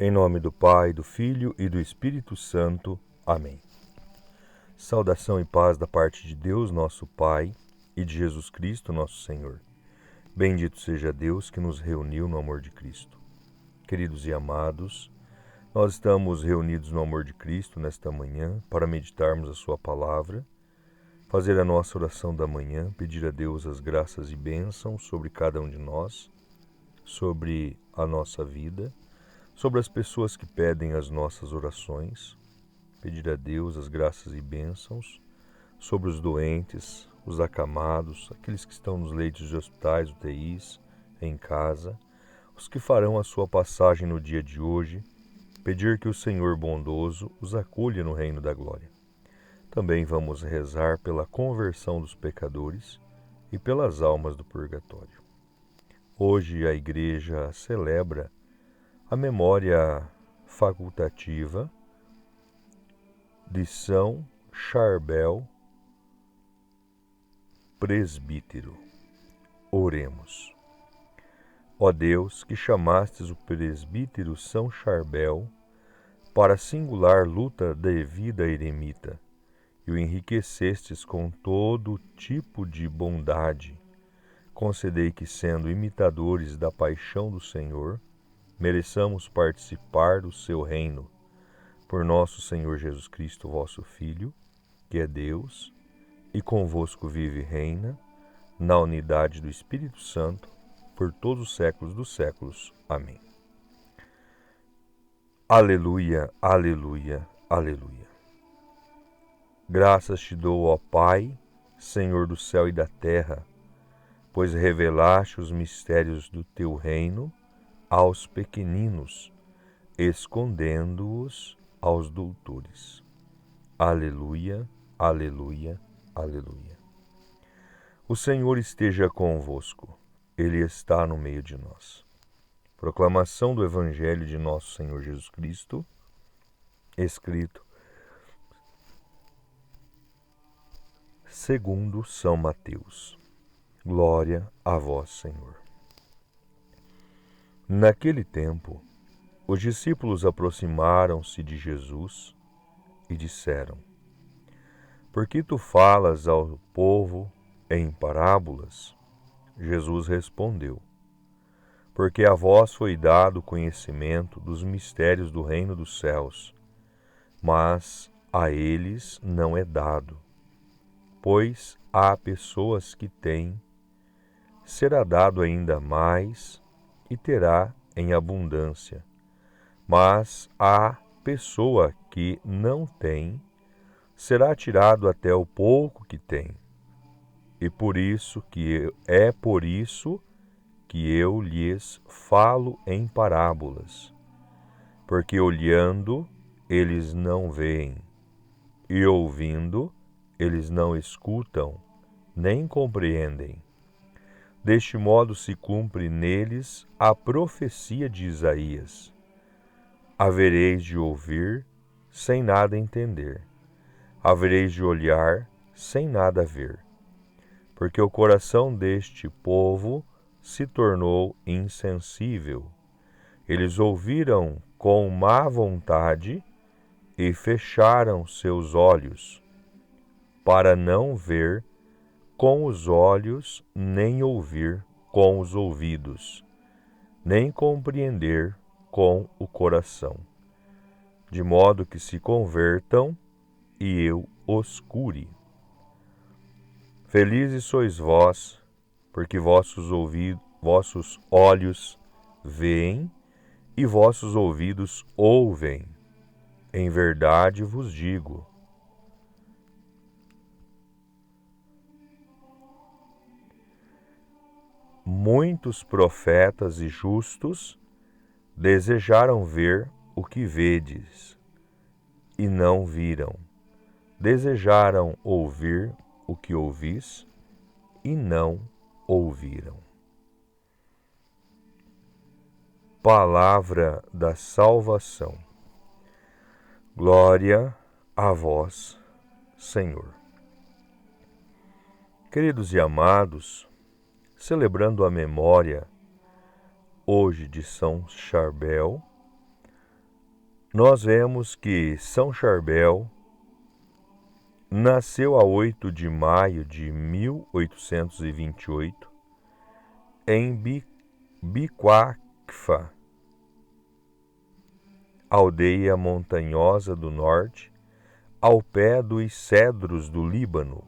Em nome do Pai, do Filho e do Espírito Santo. Amém. Saudação e paz da parte de Deus, nosso Pai, e de Jesus Cristo, nosso Senhor. Bendito seja Deus que nos reuniu no amor de Cristo. Queridos e amados, nós estamos reunidos no amor de Cristo nesta manhã para meditarmos a sua palavra, fazer a nossa oração da manhã, pedir a Deus as graças e bênçãos sobre cada um de nós, sobre a nossa vida, sobre as pessoas que pedem as nossas orações, pedir a Deus as graças e bênçãos sobre os doentes, os acamados, aqueles que estão nos leitos de hospitais, UTIs, em casa, os que farão a sua passagem no dia de hoje, pedir que o Senhor bondoso os acolha no reino da glória. Também vamos rezar pela conversão dos pecadores e pelas almas do purgatório. Hoje a Igreja celebra a memória facultativa de São Charbel, presbítero. Oremos. Ó Deus, que chamastes o presbítero São Charbel para a singular luta da vida eremita e o enriquecestes com todo tipo de bondade, concedei que, sendo imitadores da paixão do Senhor, mereçamos participar do seu reino, por nosso Senhor Jesus Cristo, vosso Filho, que é Deus, e convosco vive e reina, na unidade do Espírito Santo, por todos os séculos dos séculos. Amém. Aleluia, aleluia, aleluia. Graças te dou, ó Pai, Senhor do céu e da terra, pois revelaste os mistérios do teu reino aos pequeninos, escondendo-os aos doutores. Aleluia, aleluia, aleluia. O Senhor esteja convosco, Ele está no meio de nós. Proclamação do Evangelho de nosso Senhor Jesus Cristo, escrito segundo São Mateus. Glória a vós, Senhor. Naquele tempo, os discípulos aproximaram-se de Jesus e disseram: Por que tu falas ao povo em parábolas? Jesus respondeu: Porque a vós foi dado conhecimento dos mistérios do reino dos céus, mas a eles não é dado. Pois há pessoas que têm, será dado ainda mais e terá em abundância. Mas a pessoa que não tem, será tirado até o pouco que tem. E por isso que eu lhes falo em parábolas, porque olhando eles não veem, e ouvindo eles não escutam, nem compreendem. Deste modo se cumpre neles a profecia de Isaías: havereis de ouvir sem nada entender, havereis de olhar sem nada ver, porque o coração deste povo se tornou insensível. Eles ouviram com má vontade e fecharam seus olhos, para não ver com os olhos, nem ouvir com os ouvidos, nem compreender com o coração, de modo que se convertam e eu os cure. Felizes sois vós, porque vossos olhos veem e vossos ouvidos ouvem. Em verdade vos digo: muitos profetas e justos desejaram ver o que vedes, e não viram. Desejaram ouvir o que ouvis, e não ouviram. Palavra da salvação. Glória a vós, Senhor. Queridos e amados, celebrando a memória hoje de São Charbel, nós vemos que São Charbel nasceu a 8 de maio de 1828 em Biquaqufa, aldeia montanhosa do norte, ao pé dos cedros do Líbano.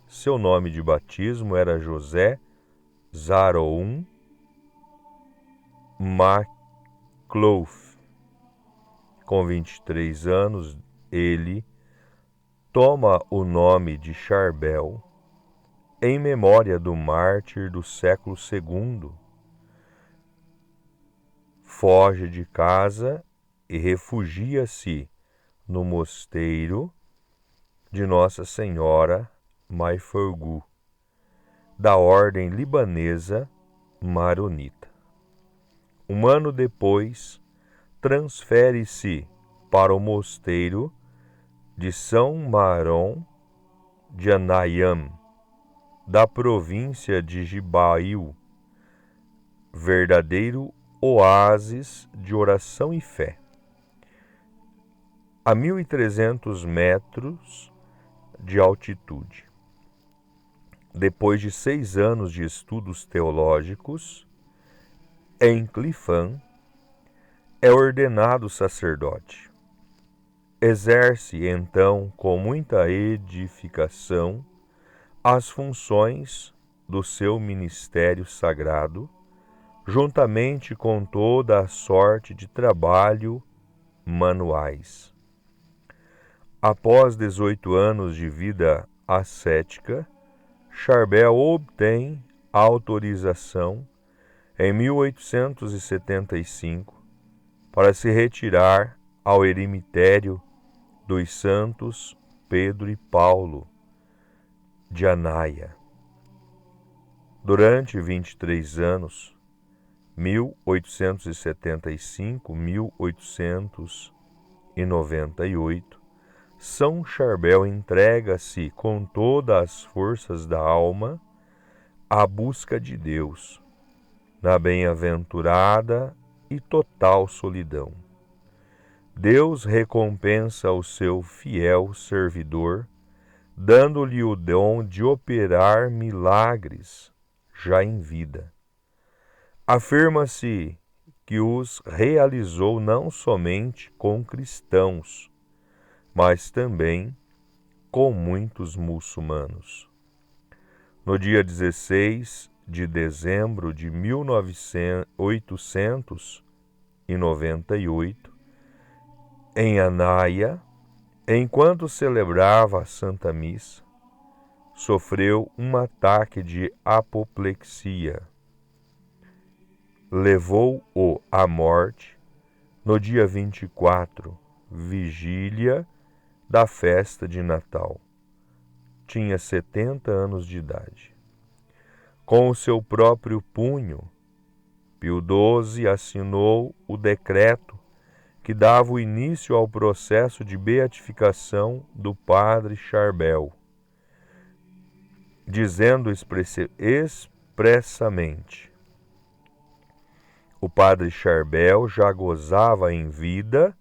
Seu nome de batismo era José Zaroum Maclouf. Com 23 anos, ele toma o nome de Charbel em memória do mártir do século II. Foge de casa e refugia-se no mosteiro de Nossa Senhora Maiforgu, da ordem libanesa maronita. Um ano depois, transfere-se para o mosteiro de São Maron de Anayam, da província de Jibail, verdadeiro oásis de oração e fé. A 1.300 metros de altitude. Depois de 6 anos de estudos teológicos, em Clifã, é ordenado sacerdote. Exerce, então, com muita edificação, as funções do seu ministério sagrado, juntamente com toda a sorte de trabalho manuais. Após 18 anos de vida ascética, Charbel obtém autorização em 1875 para se retirar ao eremitério dos santos Pedro e Paulo de Anaia. Durante 23 anos, 1875-1898, São Charbel entrega-se com todas as forças da alma à busca de Deus, na bem-aventurada e total solidão. Deus recompensa o seu fiel servidor, dando-lhe o dom de operar milagres já em vida. Afirma-se que os realizou não somente com cristãos, mas também com muitos muçulmanos. No dia 16 de dezembro de 1898, em Anaia, enquanto celebrava a Santa Missa, sofreu um ataque de apoplexia. Levou-o à morte no dia 24, vigília da festa de Natal. Tinha 70 anos de idade. Com o seu próprio punho, Pio XII assinou o decreto que dava o início ao processo de beatificação do padre Charbel, dizendo expressamente: o padre Charbel já gozava em vida,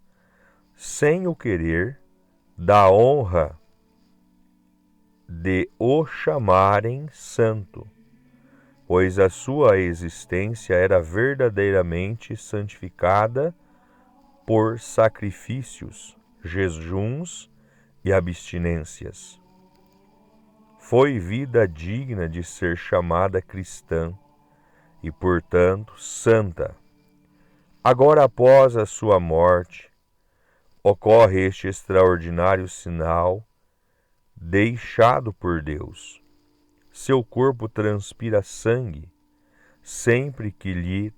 sem o querer, da honra de o chamarem santo, pois a sua existência era verdadeiramente santificada por sacrifícios, jejuns e abstinências. Foi vida digna de ser chamada cristã e, portanto, santa. Agora, após a sua morte, ocorre este extraordinário sinal deixado por Deus. Seu corpo transpira sangue sempre que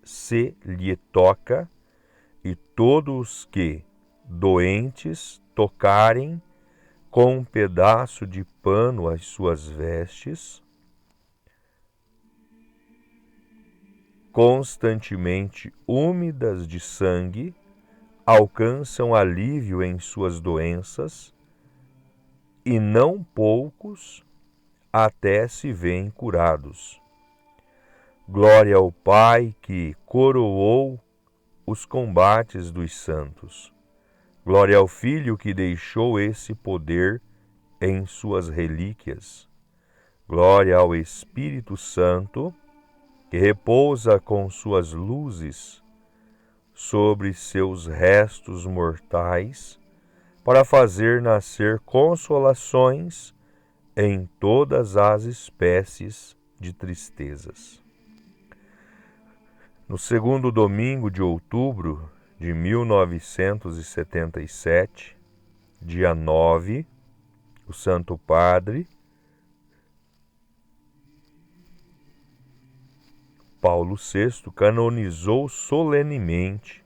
se lhe toca, e todos que, doentes, tocarem com um pedaço de pano as suas vestes, constantemente úmidas de sangue, alcançam alívio em suas doenças, e não poucos até se veem curados. Glória ao Pai que coroou os combates dos santos. Glória ao Filho que deixou esse poder em suas relíquias. Glória ao Espírito Santo, que repousa com suas luzes sobre seus restos mortais, para fazer nascer consolações em todas as espécies de tristezas. No segundo domingo de outubro de 1977, dia 9, o Santo Padre Paulo VI canonizou solenemente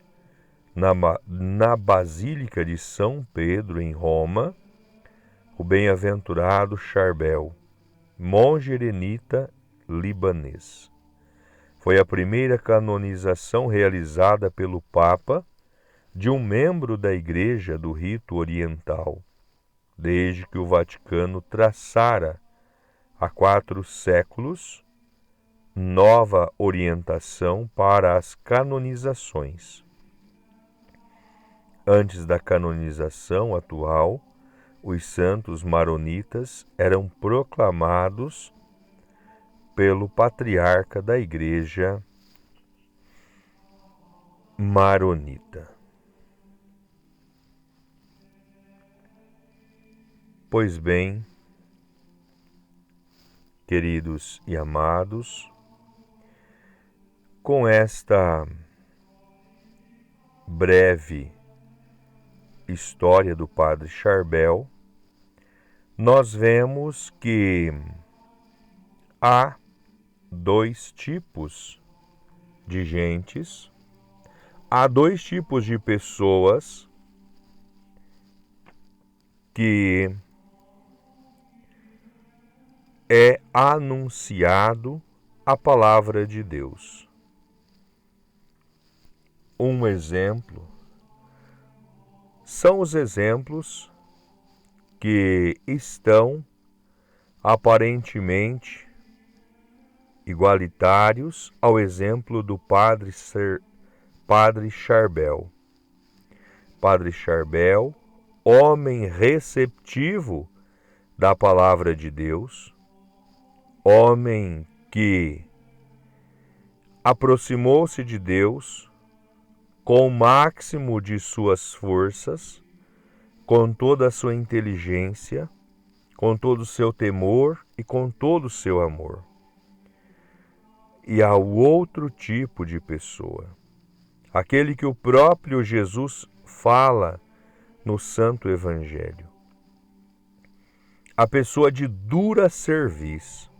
na Basílica de São Pedro, em Roma, o bem-aventurado Charbel, monge eremita libanês. Foi a primeira canonização realizada pelo Papa de um membro da Igreja do Rito Oriental, desde que o Vaticano traçara, há 4 séculos, nova orientação para as canonizações. Antes da canonização atual, os santos maronitas eram proclamados pelo patriarca da Igreja maronita. Pois bem, queridos e amados, com esta breve história do Padre Charbel, nós vemos que há 2 tipos de gentes, há 2 tipos de pessoas que é anunciado a palavra de Deus. Um exemplo são os exemplos que estão aparentemente igualitários ao exemplo do Padre Charbel. Padre Charbel, homem receptivo da palavra de Deus, homem que aproximou-se de Deus com o máximo de suas forças, com toda a sua inteligência, com todo o seu temor e com todo o seu amor. E há o outro tipo de pessoa, aquele que o próprio Jesus fala no Santo Evangelho. A pessoa de dura cerviz,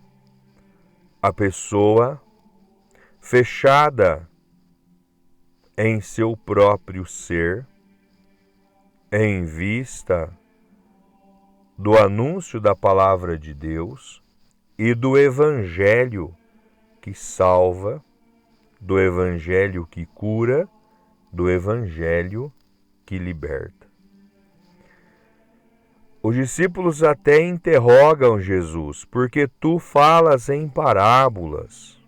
a pessoa fechada em seu próprio ser, em vista do anúncio da palavra de Deus e do Evangelho que salva, do Evangelho que cura, do Evangelho que liberta. Os discípulos até interrogam Jesus, porque tu falas em parábolas.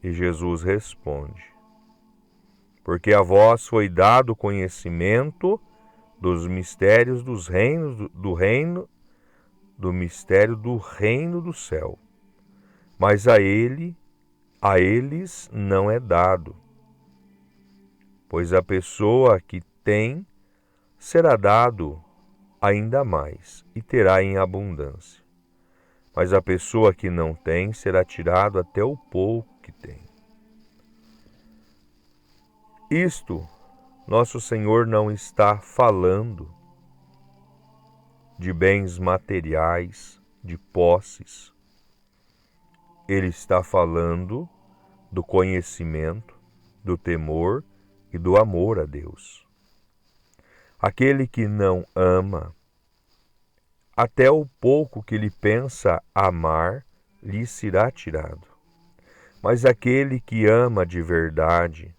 E Jesus responde, porque a vós foi dado conhecimento dos mistérios do mistério do reino do céu, mas a eles não é dado, pois a pessoa que tem será dado ainda mais e terá em abundância, mas a pessoa que não tem será tirado até o pouco que tem. Isto, nosso Senhor não está falando de bens materiais, de posses. Ele está falando do conhecimento, do temor e do amor a Deus. Aquele que não ama, até o pouco que ele pensa amar, lhe será tirado. Mas aquele que ama de verdade,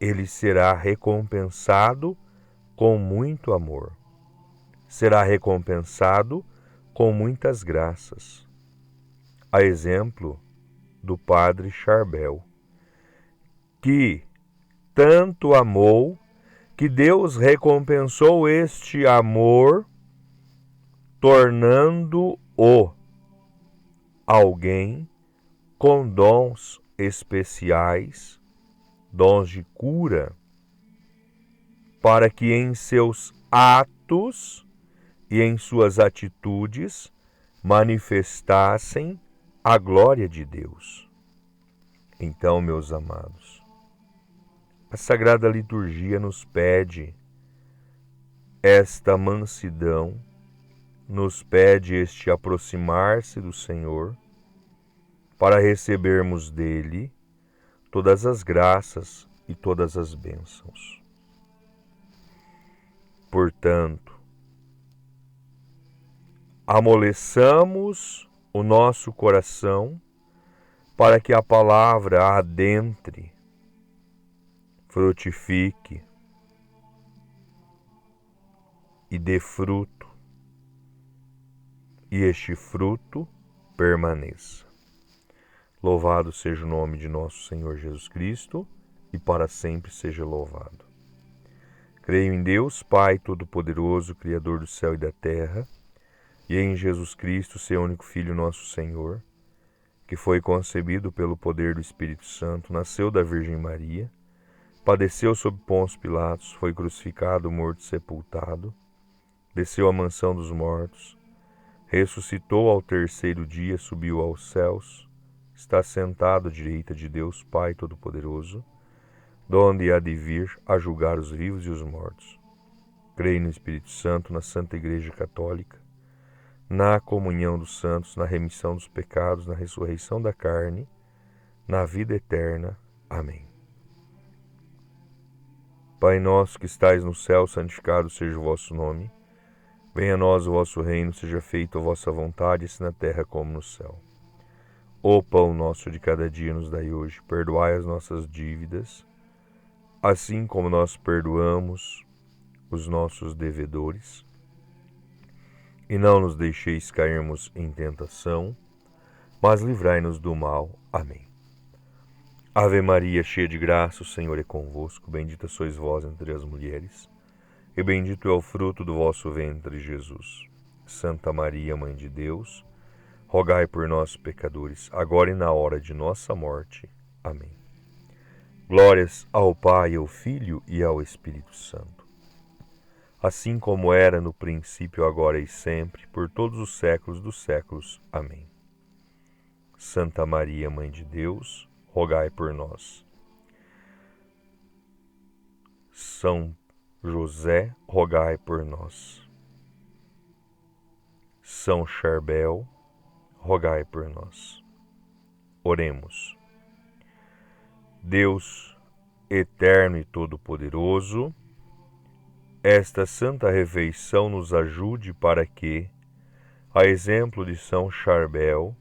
ele será recompensado com muito amor. Será recompensado com muitas graças. A exemplo do Padre Charbel, que tanto amou, que Deus recompensou este amor, tornando-o alguém com dons especiais, dons de cura, para que em seus atos e em suas atitudes manifestassem a glória de Deus. Então, meus amados, a Sagrada Liturgia nos pede esta mansidão, nos pede este aproximar-se do Senhor, para recebermos dele todas as graças e todas as bênçãos. Portanto, amoleçamos o nosso coração para que a palavra adentre, frutifique e dê fruto, e este fruto permaneça. Louvado seja o nome de nosso Senhor Jesus Cristo, e para sempre seja louvado. Creio em Deus, Pai Todo-Poderoso, Criador do céu e da terra, e em Jesus Cristo, seu único Filho, nosso Senhor, que foi concebido pelo poder do Espírito Santo, nasceu da Virgem Maria, padeceu sob Pôncio Pilatos, foi crucificado, morto e sepultado, desceu à mansão dos mortos, ressuscitou ao terceiro dia, subiu aos céus, está sentado à direita de Deus, Pai Todo-Poderoso, donde há de vir a julgar os vivos e os mortos. Creio no Espírito Santo, na Santa Igreja Católica, na comunhão dos santos, na remissão dos pecados, na ressurreição da carne, na vida eterna. Amém. Pai nosso que estais no céu, santificado seja o vosso nome. Venha a nós o vosso reino, seja feita a vossa vontade, assim na terra como no céu. O pão nosso de cada dia nos dai hoje, perdoai as nossas dívidas, assim como nós perdoamos os nossos devedores. E não nos deixeis cairmos em tentação, mas livrai-nos do mal. Amém. Ave Maria, cheia de graça, o Senhor é convosco. Bendita sois vós entre as mulheres, e bendito é o fruto do vosso ventre, Jesus. Santa Maria, Mãe de Deus, rogai por nós, pecadores, agora e na hora de nossa morte. Amém. Glórias ao Pai, ao Filho e ao Espírito Santo, assim como era no princípio, agora e sempre, por todos os séculos dos séculos. Amém. Santa Maria, Mãe de Deus, rogai por nós. São José, rogai por nós. São Charbel, rogai por nós. Oremos. Deus eterno e todo-poderoso, esta santa refeição nos ajude para que, a exemplo de São Charbel,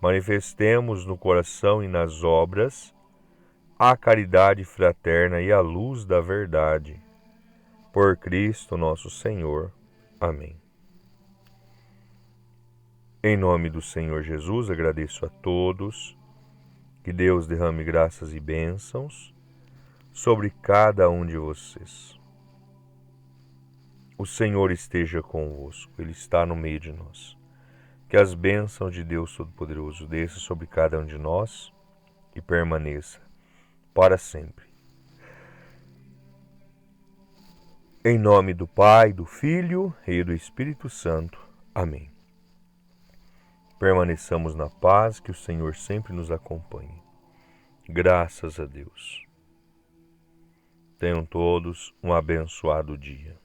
manifestemos no coração e nas obras a caridade fraterna e a luz da verdade. Por Cristo nosso Senhor. Amém. Em nome do Senhor Jesus, agradeço a todos, que Deus derrame graças e bênçãos sobre cada um de vocês. O Senhor esteja convosco, Ele está no meio de nós. Que as bênçãos de Deus Todo-Poderoso desçam sobre cada um de nós e permaneça para sempre. Em nome do Pai, do Filho e do Espírito Santo. Amém. Permaneçamos na paz, que o Senhor sempre nos acompanhe. Graças a Deus. Tenham todos um abençoado dia.